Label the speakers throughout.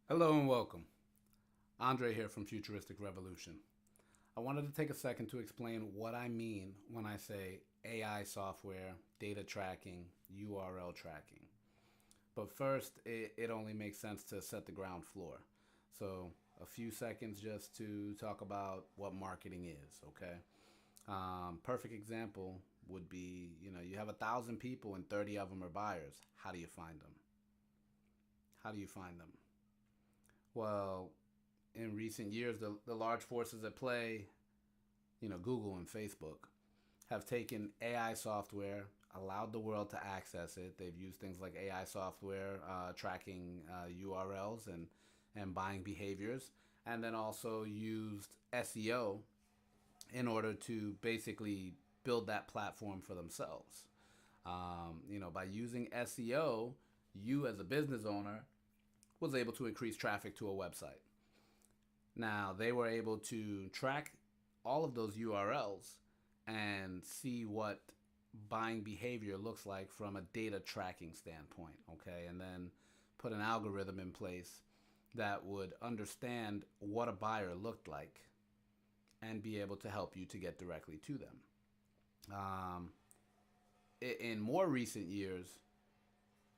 Speaker 1: Hello and welcome. Andre here from Futuristic Revolution. I wanted to take a second to explain what I mean when I say AI software, data tracking, URL tracking. But first, it only makes sense to set the ground floor. So, a few seconds just to talk about what marketing is, okay? Perfect example would be you have 1,000 people and 30 of them are buyers. How do you find them? How do you find them? Well, in recent years, the large forces at play, Google and Facebook, have taken AI software, allowed the world to access it. They've used things like AI software tracking URLs and buying behaviors, and then also used SEO in order to basically build that platform for themselves. By using SEO, you as a business owner was able to increase traffic to a website. Now, they were able to track all of those URLs and see what buying behavior looks like from a data tracking standpoint, okay? And then put an algorithm in place that would understand what a buyer looked like and be able to help you to get directly to them. Um, in more recent years,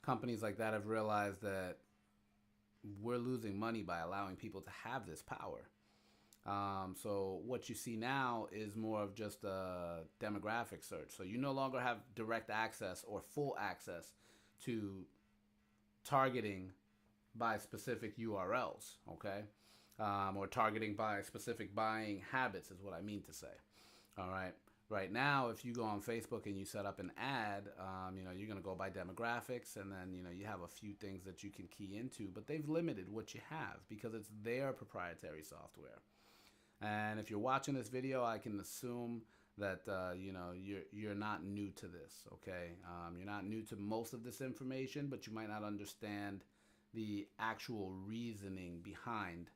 Speaker 1: companies like that have realized that we're losing money by allowing people to have this power. So what you see now is more of just a demographic search. So you no longer have direct access or full access to targeting by specific URLs, okay? Or targeting by specific buying habits is what I mean to say. All right. Right now, if you go on Facebook and you set up an ad, you're going to go by demographics, and then you have a few things that you can key into, but they've limited what you have because it's their proprietary software. And if you're watching this video, I can assume that you're not new to this. Okay, you're not new to most of this information, but you might not understand the actual reasoning behind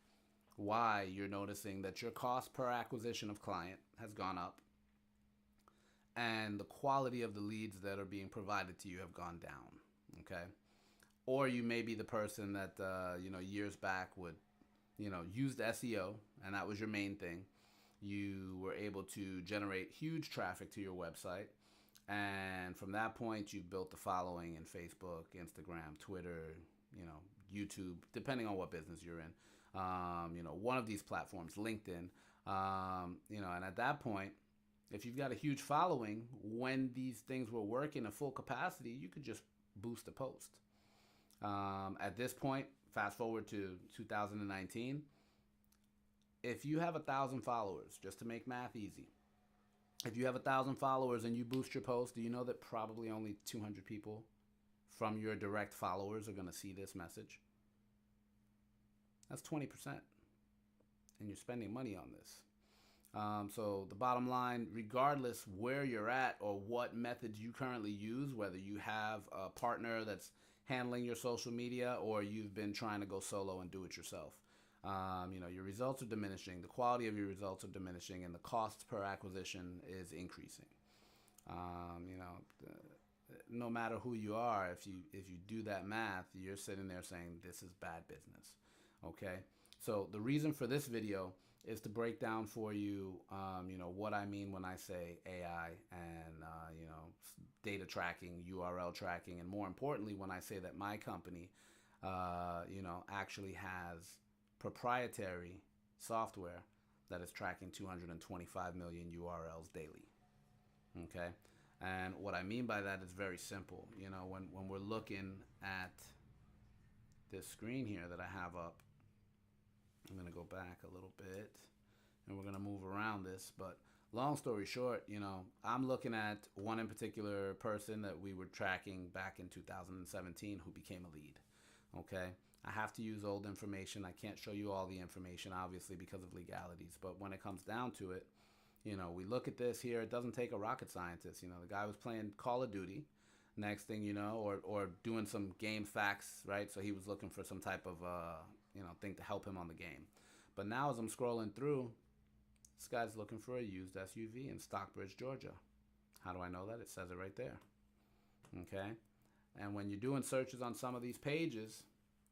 Speaker 1: why you're noticing that your cost per acquisition of client has gone up and the quality of the leads that are being provided to you have gone down. Okay, or you may be the person that years back would used SEO and that was your main thing. You were able to generate huge traffic to your website, and from that point you built the following in Facebook, Instagram, Twitter, YouTube, depending on what business you're in. One of these platforms, LinkedIn. And at that point, if you've got a huge following, when these things were working at full capacity, you could just boost a post. At this point, fast forward to 2019, if you have 1,000 followers, just to make math easy, if you have 1,000 followers and you boost your post, do you know that probably only 200 people from your direct followers are going to see this message? That's 20%. And you're spending money on this. So the bottom line, regardless where you're at or what methods you currently use, whether you have a partner that's handling your social media or you've been trying to go solo and do it yourself, your results are diminishing, the quality of your results are diminishing, and the cost per acquisition is increasing. No matter who you are, if you do that math, you're sitting there saying this is bad business. Okay, so the reason for this video is to break down for you, what I mean when I say AI and data tracking, URL tracking, and more importantly, when I say that my company, actually has proprietary software that is tracking 225 million URLs daily. Okay, and what I mean by that is very simple. When we're looking at this screen here that I have up, I'm going to go back a little bit and we're going to move around this. But long story short, I'm looking at one in particular person that we were tracking back in 2017 who became a lead. Okay. I have to use old information. I can't show you all the information, obviously, because of legalities. But when it comes down to it, we look at this here. It doesn't take a rocket scientist. The guy was playing Call of Duty. Next thing you know, or doing some game facts, right? So he was looking for some type of thing to help him on the game. But now as I'm scrolling through, this guy's looking for a used SUV in Stockbridge, Georgia. How do I know that? It says it right there. Okay. And when you're doing searches on some of these pages,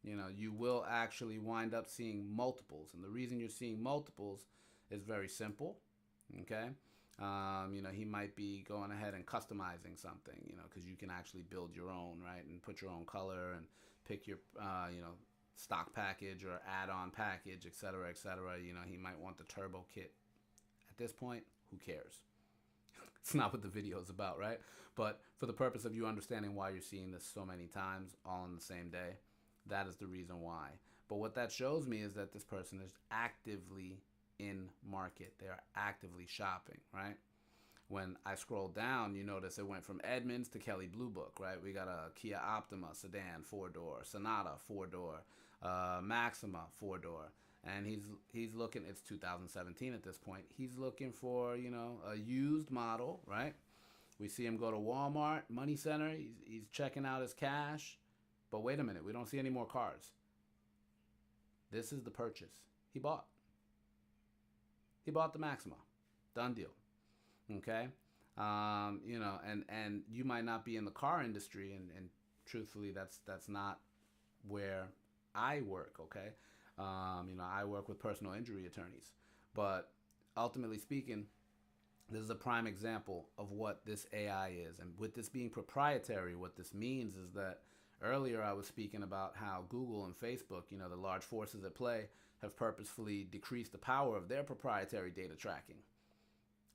Speaker 1: You will actually wind up seeing multiples. And the reason you're seeing multiples is very simple. Okay. He might be going ahead and customizing something, because you can actually build your own, right? And put your own color and pick your, stock package or add-on package, et cetera, et cetera. He might want the turbo kit. At this point, who cares? It's not what the video is about, right? But for the purpose of you understanding why you're seeing this so many times all in the same day, that is the reason why. But what that shows me is that this person is actively in market. They are actively shopping, right? When I scroll down, you notice it went from Edmunds to Kelley Blue Book, right? We got a Kia Optima sedan, 4-door, Sonata, 4-door, Maxima, 4-door. And he's looking, it's 2017 at this point. He's looking for, a used model, right? We see him go to Walmart, Money Center. He's checking out his cash. But wait a minute, we don't see any more cars. This is the purchase. He bought the Maxima. Done deal. Okay? And you might not be in the car industry, and truthfully, that's not where I work, okay? I work with personal injury attorneys. But ultimately speaking, this is a prime example of what this AI is. And with this being proprietary, what this means is that earlier I was speaking about how Google and Facebook, the large forces at play, have purposefully decreased the power of their proprietary data tracking.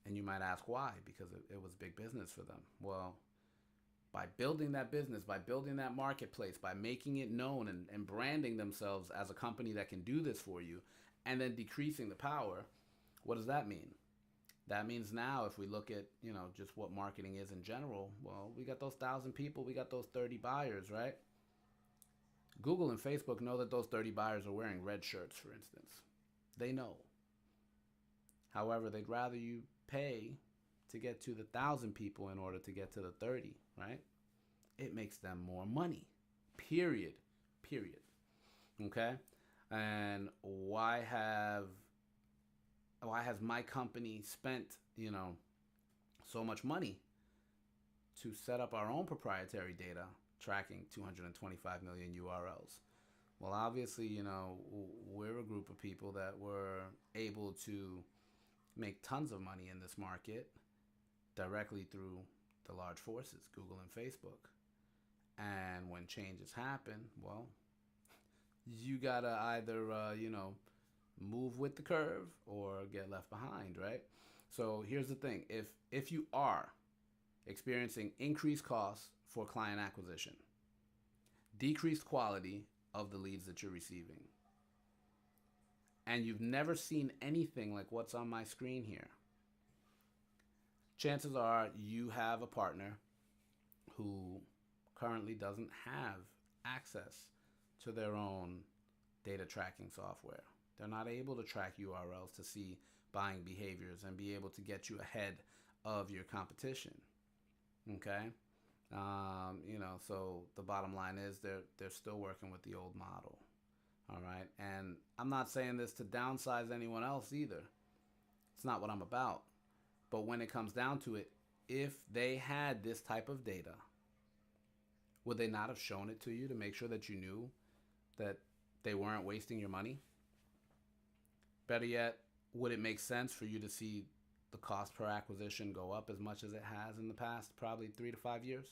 Speaker 1: And you might ask why, because it was big business for them. Well, by building that business, by building that marketplace, by making it known and branding themselves as a company that can do this for you, and then decreasing the power, what does that mean? That means now if we look at, just what marketing is in general, well, we got those 1,000 people, we got those 30 buyers, right? Google and Facebook know that those 30 buyers are wearing red shirts, for instance. They know. However, they'd rather you pay to get to the 1,000 people in order to get to the 30, right? It makes them more money. Period. Okay? And why has my company spent, so much money to set up our own proprietary data tracking 225 million URLs? Well, obviously, we're a group of people that were able to make tons of money in this market directly through the large forces, Google and Facebook. And when changes happen, well, you gotta either, move with the curve or get left behind, right? So here's the thing. If you are experiencing increased costs for client acquisition, decreased quality of the leads that you're receiving, and you've never seen anything like what's on my screen here, chances are you have a partner who currently doesn't have access to their own data tracking software. They're not able to track URLs to see buying behaviors and be able to get you ahead of your competition. Okay? So the bottom line is they're still working with the old model. All right? And I'm not saying this to downsize anyone else either. It's not what I'm about. But when it comes down to it, if they had this type of data, would they not have shown it to you to make sure that you knew that they weren't wasting your money? Better yet, would it make sense for you to see the cost per acquisition go up as much as it has in the past, probably 3 to 5 years?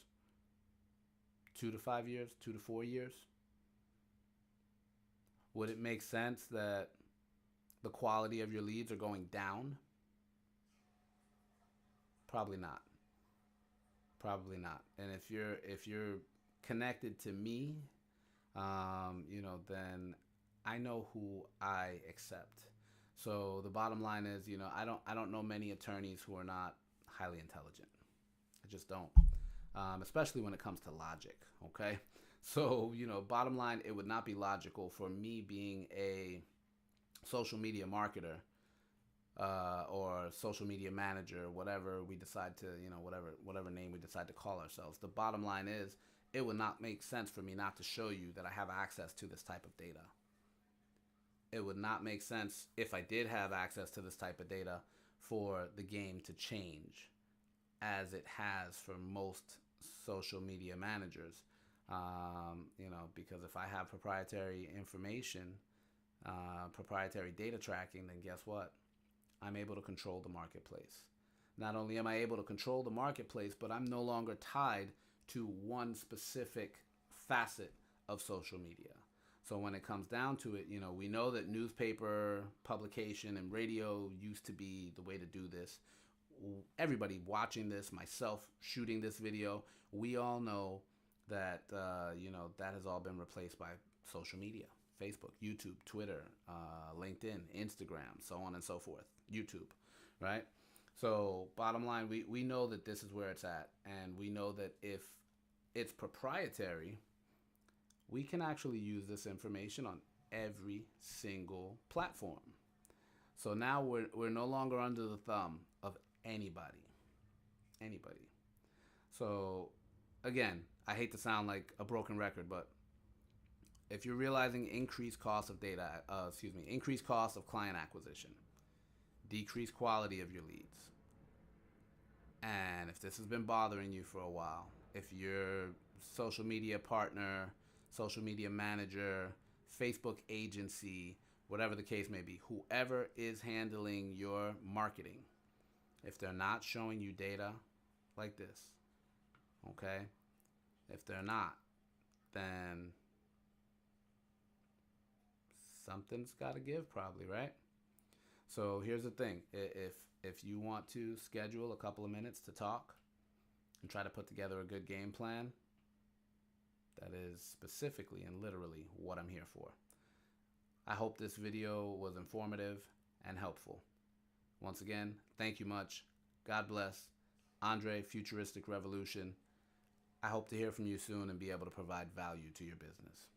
Speaker 1: 2 to 5 years? 2 to 4 years? Would it make sense that the quality of your leads are going down? Probably not. Probably not. And if you're connected to me, then I know who I accept. So the bottom line is, I don't know many attorneys who are not highly intelligent. I just don't, especially when it comes to logic. Okay, so bottom line, it would not be logical for me being a social media marketer or social media manager, whatever we decide to, whatever name we decide to call ourselves. The bottom line is, it would not make sense for me not to show you that I have access to this type of data. It would not make sense if I did have access to this type of data for the game to change as it has for most social media managers. Because if I have proprietary information, proprietary data tracking, then guess what? I'm able to control the marketplace. Not only am I able to control the marketplace, but I'm no longer tied to one specific facet of social media. So when it comes down to it, we know that newspaper publication and radio used to be the way to do this. Everybody watching this, myself shooting this video, we all know that that has all been replaced by social media: Facebook, YouTube, Twitter, LinkedIn, Instagram, so on and so forth. YouTube, right? So bottom line, we know that this is where it's at, and we know that if it's proprietary, we can actually use this information on every single platform. So now we're no longer under the thumb of anybody. Anybody. So again, I hate to sound like a broken record, but if you're realizing increased cost of increased cost of client acquisition, decreased quality of your leads, and if this has been bothering you for a while, if your social media partner, social media manager, Facebook agency, whatever the case may be, whoever is handling your marketing, if they're not showing you data like this, okay? If they're not, then something's got to give probably, right? So here's the thing. If you want to schedule a couple of minutes to talk and try to put together a good game plan, that is specifically and literally what I'm here for. I hope this video was informative and helpful. Once again, thank you much. God bless. Andre, Futuristic Revolution. I hope to hear from you soon and be able to provide value to your business.